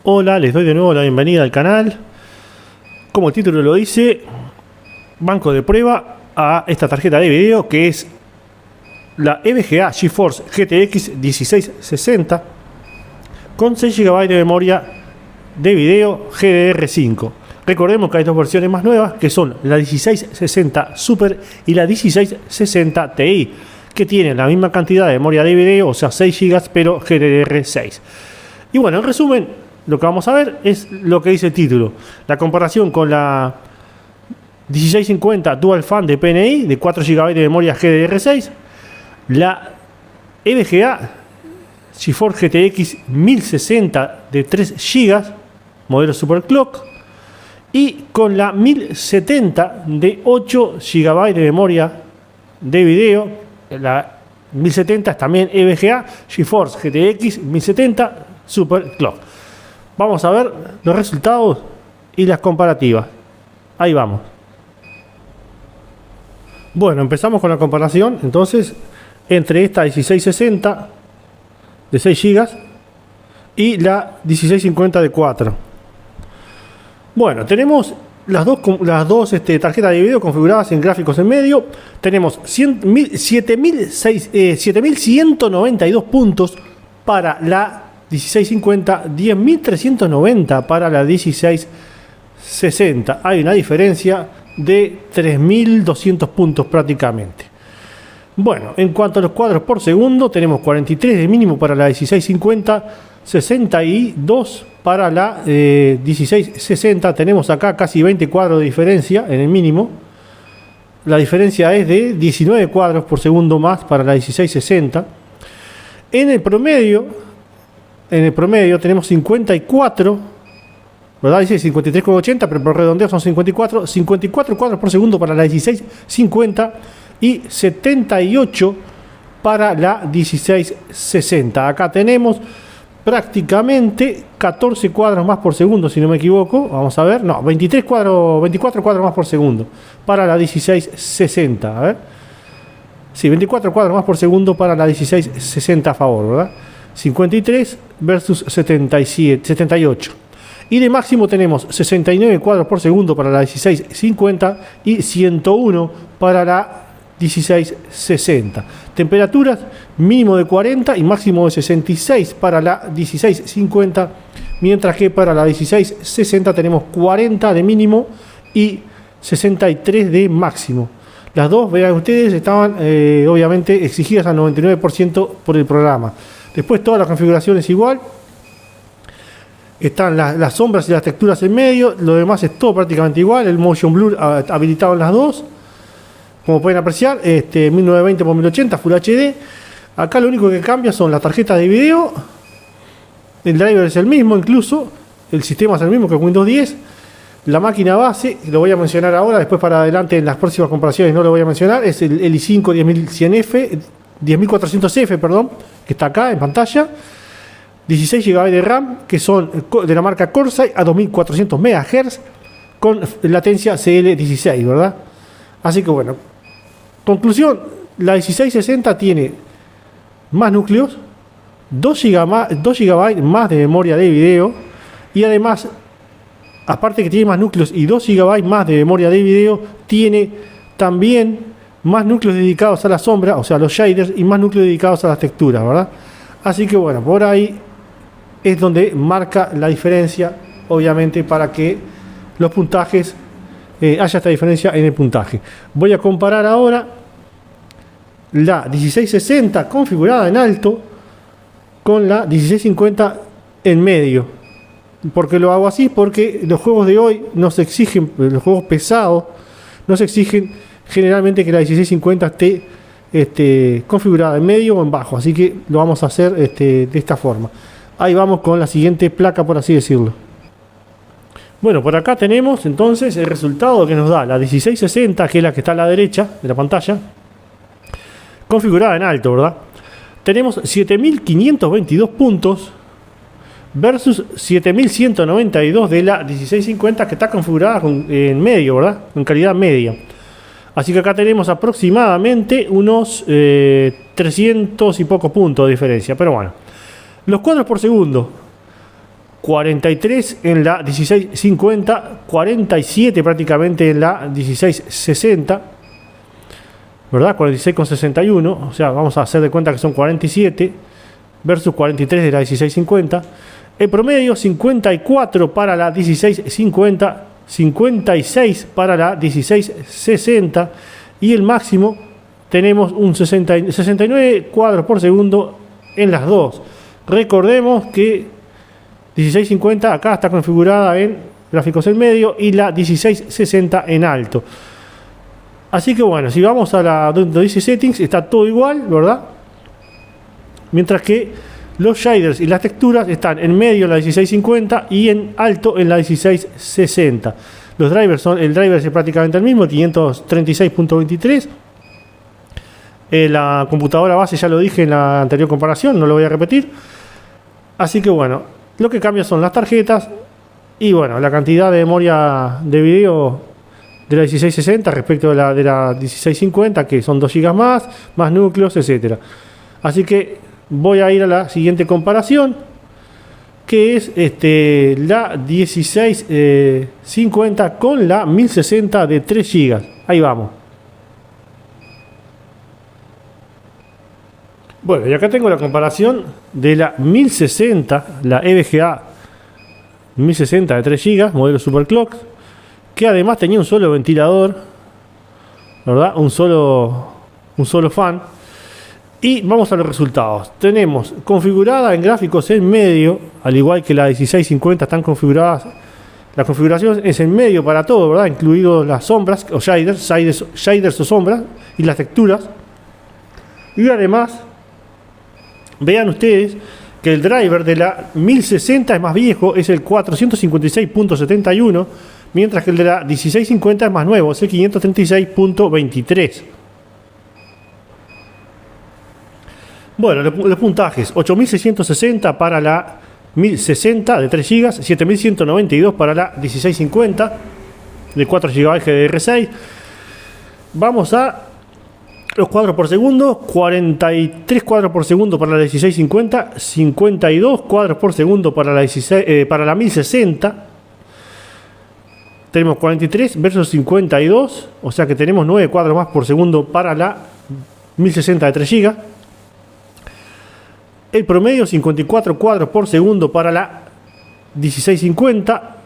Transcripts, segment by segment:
Hola, les doy de nuevo la bienvenida al canal. Como el título lo dice, banco de prueba a esta tarjeta de video que es la EVGA GeForce GTX 1660 con 6 GB de memoria de video GDR5. Recordemos que hay dos versiones más nuevas que son la 1660 Super y la 1660 Ti, que tienen la misma cantidad de memoria de video, o sea 6 GB, pero GDR6. Y bueno, en resumen, lo que vamos a ver es lo que dice el título: la comparación con la 1650 Dual Fan de PNI de 4 GB de memoria GDR6, la EVGA GeForce GTX 1060 de 3 GB, modelo Superclock, y con la 1070 de 8 GB de memoria de video. La 1070 es también EVGA GeForce GTX 1070 Superclock. Vamos a ver los resultados y las comparativas. Ahí vamos. Bueno, empezamos con la comparación entonces entre esta 1660 de 6 GB y la 1650 de 4. Bueno, tenemos las dos tarjetas de video configuradas en gráficos en medio. Tenemos 7192 puntos para la 1650, 10.390 para la 1660. Hay una diferencia de 3.200 puntos prácticamente. Bueno, en cuanto a los cuadros por segundo, tenemos 43 de mínimo para la 1650, 62 para la 1660. Tenemos acá casi 20 cuadros de diferencia en el mínimo. La diferencia es de 19 cuadros por segundo más para la 1660. En el promedio tenemos 54, ¿verdad? Dice 53,80, pero por redondeo son 54 cuadros por segundo para la 1650 y 78 para la 1660. Acá tenemos prácticamente 14 cuadros más por segundo, si no me equivoco. Vamos a ver, no, 24 cuadros más por segundo para la 1660. A ver, sí, 24 cuadros más por segundo para la 1660 a favor, ¿verdad? 53 versus 78. Y de máximo tenemos 69 cuadros por segundo para la 1650 y 101 para la 1660. Temperaturas mínimo de 40 y máximo de 66 para la 1650, mientras que para la 1660 tenemos 40 de mínimo y 63 de máximo. Las dos, vean ustedes, estaban obviamente exigidas al 99% por el programa. Después toda la configuración es igual. Están las sombras y las texturas en medio. Lo demás es todo prácticamente igual. El motion blur habilitado en las dos. Como pueden apreciar, 1920x1080 Full HD. Acá lo único que cambia son las tarjetas de video. El driver es el mismo, incluso. El sistema es el mismo que Windows 10. La máquina base, lo voy a mencionar ahora. Después para adelante en las próximas comparaciones no lo voy a mencionar. Es el i5 10100F. 10400F, perdón, que está acá en pantalla. 16 GB de RAM, que son de la marca Corsair, a 2400 MHz con latencia CL16, ¿verdad? Así que bueno, conclusión: la 1660 tiene más núcleos, 2 GB más de memoria de video, y además, aparte que tiene más núcleos y 2 GB más de memoria de video, tiene también más núcleos dedicados a la sombra, o sea, los shaders, y más núcleos dedicados a las texturas, ¿verdad? Así que bueno, por ahí es donde marca la diferencia, obviamente, para que los puntajes, haya esta diferencia en el puntaje. Voy a comparar ahora la 1660 configurada en alto con la 1650 en medio. ¿Por qué lo hago así? Porque los juegos de hoy nos exigen, los juegos pesados, nos exigen generalmente que la 1650 esté configurada en medio o en bajo, así que lo vamos a hacer de esta forma. Ahí vamos con la siguiente placa, por así decirlo. Bueno, por acá tenemos entonces el resultado que nos da la 1660, que es la que está a la derecha de la pantalla, configurada en alto, ¿verdad? Tenemos 7522 puntos versus 7192 de la 1650, que está configurada en medio, ¿verdad? En calidad media. Así que acá tenemos aproximadamente unos 300 y pocos puntos de diferencia. Pero bueno, los cuadros por segundo. 43 en la 1650, 47 prácticamente en la 1660, ¿verdad? 46,61, o sea, vamos a hacer de cuenta que son 47 versus 43 de la 1650. El promedio 54 para la 1650, 56 para la 1660 y el máximo tenemos un 69 cuadros por segundo en las dos. Recordemos que 1650 acá está configurada en gráficos en medio y la 1660 en alto. Así que bueno, si vamos a la donde dice settings, está todo igual, ¿verdad? Mientras que los shaders y las texturas están en medio en la 1650 y en alto en la 1660. Los drivers son, el driver es prácticamente el mismo, el 536.23. La computadora base ya lo dije en la anterior comparación, no lo voy a repetir. Así que bueno, lo que cambia son las tarjetas y bueno, la cantidad de memoria de video de la 1660 respecto de la 1650, que son 2 GB más núcleos, etcétera. Así que voy a ir a la siguiente comparación, que es la 1650 con la 1060 de 3 GB. Ahí vamos. Bueno, y acá tengo la comparación de la 1060, la EVGA 1060 de 3 GB, modelo Superclock, que además tenía un solo ventilador, ¿verdad? Un solo fan. Y vamos a los resultados. Tenemos configurada en gráficos en medio, al igual que la 1650 están configuradas. La configuración es en medio para todo, ¿verdad? Incluidos las sombras o shaders o sombras y las texturas. Y además, vean ustedes que el driver de la 1060 es más viejo, es el 456.71, mientras que el de la 1650 es más nuevo, es el 536.23. Bueno, los puntajes: 8660 para la 1060 de 3 GB, 7192 para la 1650 de 4 GB GDDR6. Vamos a los cuadros por segundo: 43 cuadros por segundo para la 1650, 52 cuadros por segundo para la 1060. Tenemos 43 versus 52, o sea que tenemos 9 cuadros más por segundo para la 1060 de 3 GB. El promedio 54 cuadros por segundo para la 1650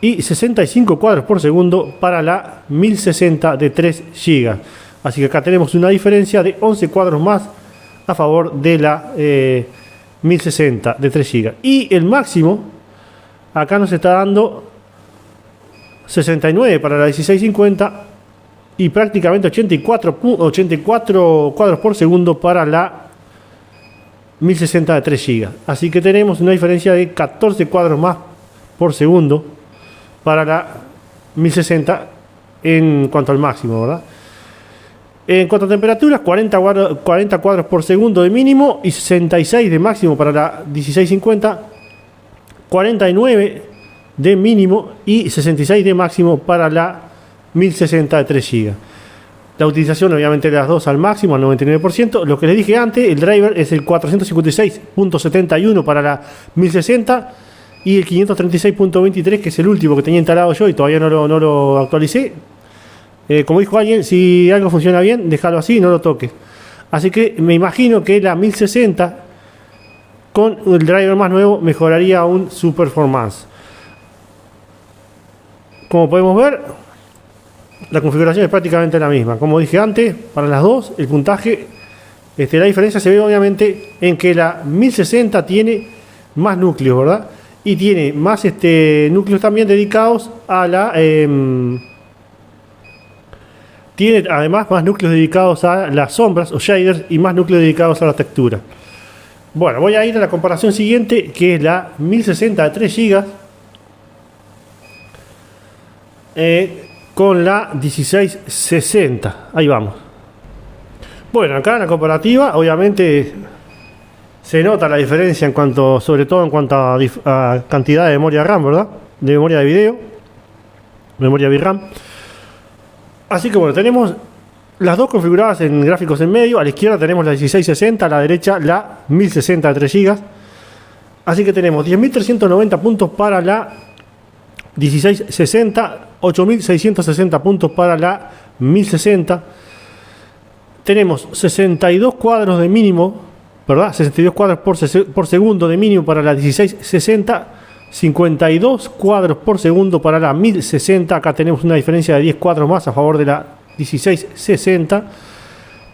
y 65 cuadros por segundo para la 1060 de 3 GB. Así que acá tenemos una diferencia de 11 cuadros más a favor de la 1060 de 3 GB. Y el máximo, acá nos está dando 69 para la 1650 y prácticamente 84 cuadros por segundo para la 1060 de 3 GB. Así que tenemos una diferencia de 14 cuadros más por segundo para la 1060 en cuanto al máximo, ¿verdad? En cuanto a temperaturas, 40 cuadros por segundo de mínimo y 66 de máximo para la 1650, 49 de mínimo y 66 de máximo para la 1060 de 3 GB. La utilización obviamente de las dos al máximo, al 99%. Lo que les dije antes, el driver es el 456.71 para la 1060 y el 536.23, que es el último que tenía instalado yo y todavía no lo actualicé. Como dijo alguien, si algo funciona bien, déjalo así, no lo toques. Así que me imagino que la 1060 con el driver más nuevo mejoraría aún su performance. Como podemos ver, la configuración es prácticamente la misma. Como dije antes, para las dos, el puntaje, la diferencia se ve obviamente en que la 1060 tiene más núcleos, ¿verdad? Y tiene más núcleos también dedicados a la... tiene además más núcleos dedicados a las sombras o shaders y más núcleos dedicados a la textura. Bueno, voy a ir a la comparación siguiente, que es la 1060 de 3 GB con la 1660. Ahí vamos. Bueno, acá en la comparativa obviamente se nota la diferencia en cuanto, sobre todo en cuanto a cantidad de memoria RAM, ¿verdad? De memoria de video, memoria VRAM. Así que bueno, tenemos las dos configuradas en gráficos en medio. A la izquierda tenemos la 1660, a la derecha la 1060 de 3 GB. Así que tenemos 10.390 puntos para la 1660, 8.660 puntos para la 1060. Tenemos 62 cuadros de mínimo, ¿verdad? 62 cuadros por segundo de mínimo para la 1660, 52 cuadros por segundo para la 1060. Acá tenemos una diferencia de 10 cuadros más a favor de la 1660.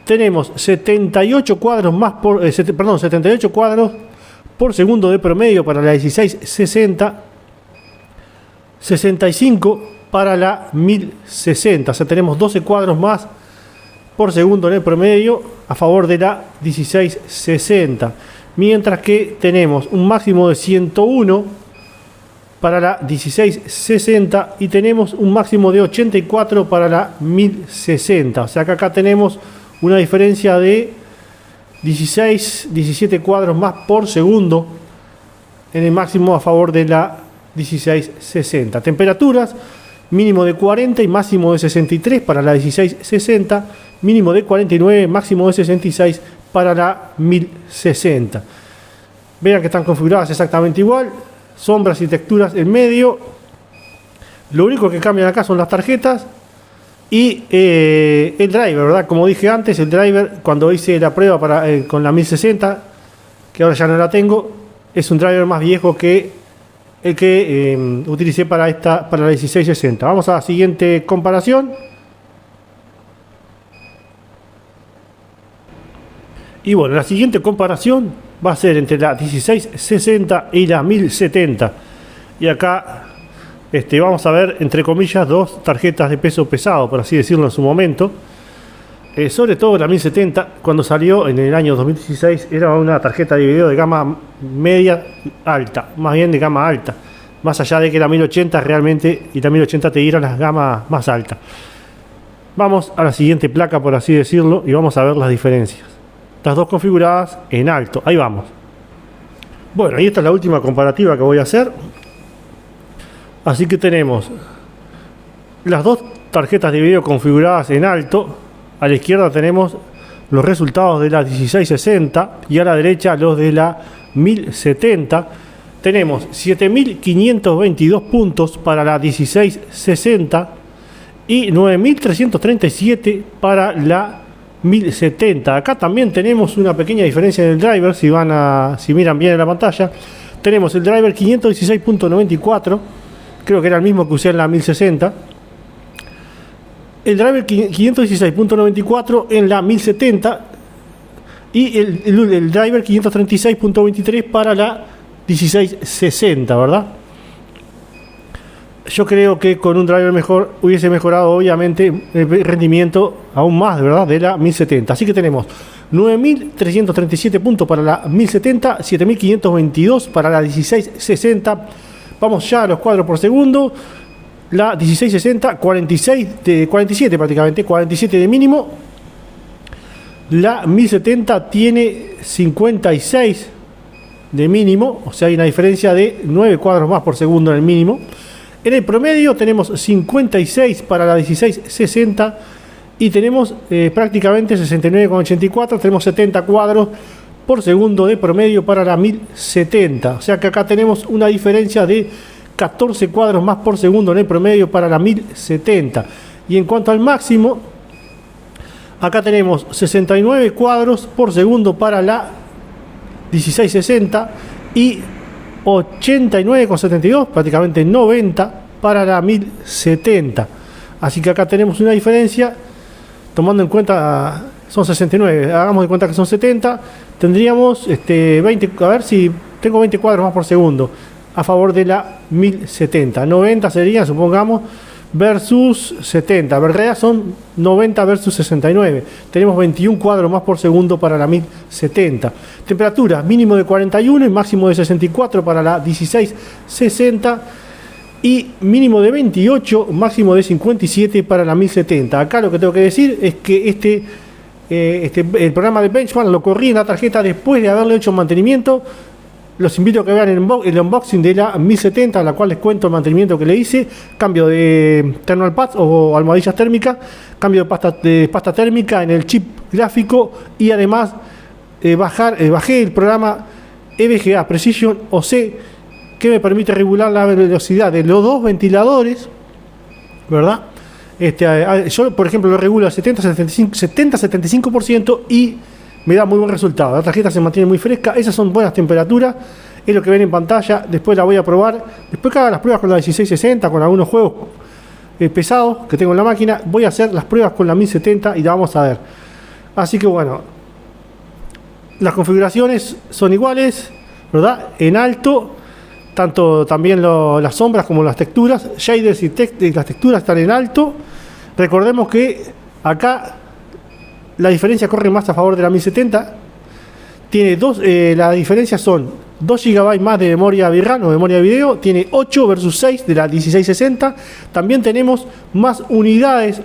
Tenemos 78 cuadros más por 78 cuadros por segundo de promedio para la 1660, 65 para la 1060. O sea, tenemos 12 cuadros más por segundo en el promedio a favor de la 1660. Mientras que tenemos un máximo de 101 para la 1660 y tenemos un máximo de 84 para la 1060. O sea que acá tenemos una diferencia de 17 cuadros más por segundo en el máximo a favor de la 1660. Temperaturas, mínimo de 40 y máximo de 63 para la 1660, mínimo de 49, máximo de 66 para la 1060. Vean que están configuradas exactamente igual, sombras y texturas en medio. Lo único que cambian acá son las tarjetas y el driver, ¿verdad? Como dije antes, el driver, cuando hice la prueba con la 1060, que ahora ya no la tengo, es un driver más viejo que el que utilicé para la 1660. Vamos a la siguiente comparación. Y bueno, la siguiente comparación va a ser entre la 1660 y la 1070. Y acá vamos a ver, entre comillas, dos tarjetas de peso pesado, por así decirlo, en su momento. Sobre todo la 1070, cuando salió en el año 2016, era una tarjeta de video de gama media alta, más bien de gama alta. Más allá de que la 1080 realmente, y la 1080 te dieron las gamas más altas. Vamos a la siguiente placa, por así decirlo, y vamos a ver las diferencias. Las dos configuradas en alto. Ahí vamos. Bueno, y esta es la última comparativa que voy a hacer. Así que tenemos las dos tarjetas de video configuradas en alto. A la izquierda tenemos los resultados de la 1660 y a la derecha los de la 1070. Tenemos 7.522 puntos para la 1660 y 9.337 para la 1070. Acá también tenemos una pequeña diferencia en el driver. Si miran bien en la pantalla, tenemos el driver 516.94, creo que era el mismo que usé en la 1060. El driver 516.94 en la 1070 y el driver 536.23 para la 1660, ¿verdad? Yo creo que con un driver mejor hubiese mejorado obviamente el rendimiento aún más, ¿verdad?, de la 1070. Así que tenemos 9.337 puntos para la 1070, 7.522 para la 1660. Vamos ya a los cuadros por segundo. La 1660, 47 prácticamente, 47 de mínimo. La 1070 tiene 56 de mínimo, o sea, hay una diferencia de 9 cuadros más por segundo en el mínimo. En el promedio tenemos 56 para la 1660 y tenemos prácticamente 69,84, tenemos 70 cuadros por segundo de promedio para la 1070. O sea que acá tenemos una diferencia de 14 cuadros más por segundo en el promedio para la 1070. Y en cuanto al máximo, acá tenemos 69 cuadros por segundo para la 1660 y 89,72, prácticamente 90 para la 1070. Así que acá tenemos una diferencia, tomando en cuenta, son 69, hagamos de cuenta que son 70, tendríamos 20, a ver si tengo 20 cuadros más por segundo a favor de la 1070. 90 serían, supongamos, versus 70. En realidad son 90 versus 69. Tenemos 21 cuadros más por segundo para la 1070. Temperatura mínimo de 41 y máximo de 64 para la 1660. Y mínimo de 28, máximo de 57 para la 1070. Acá lo que tengo que decir es que el programa de Benchmark lo corrí en la tarjeta después de haberle hecho mantenimiento. Los invito a que vean el unboxing de la 1070, a la cual les cuento el mantenimiento que le hice. Cambio de thermal pads o almohadillas térmicas, cambio de pasta térmica en el chip gráfico y además bajé el programa EVGA Precision OC, que me permite regular la velocidad de los dos ventiladores, ¿verdad? Yo, por ejemplo, lo regulo al 70-75% y me da muy buen resultado. La tarjeta se mantiene muy fresca, esas son buenas temperaturas, es lo que ven en pantalla. Después la voy a probar, después que haga las pruebas con la 1660, con algunos juegos pesados que tengo en la máquina, voy a hacer las pruebas con la 1070 y la vamos a ver. Así que bueno, las configuraciones son iguales, ¿verdad? En alto, tanto también las sombras como las texturas, shaders y las texturas están en alto. Recordemos que acá la diferencia corre más a favor de la 1070. Tiene la diferencia son 2 GB más de memoria VRAM o memoria de video. Tiene 8 versus 6 de la 1660. También tenemos más unidades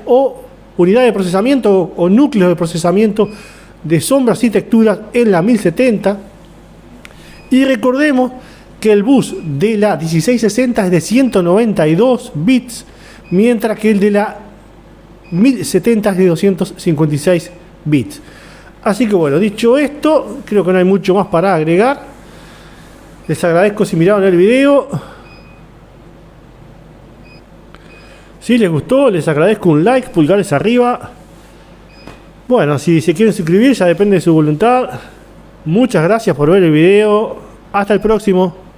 de procesamiento o núcleos de procesamiento de sombras y texturas en la 1070. Y recordemos que el bus de la 1660 es de 192 bits, mientras que el de la 1070 es de 256 bits. Así que bueno, dicho esto, creo que no hay mucho más para agregar. Les agradezco si miraron el video. Si les gustó, les agradezco un like, pulgares arriba. Bueno, si se quieren suscribir, ya depende de su voluntad. Muchas gracias por ver el video. Hasta el próximo.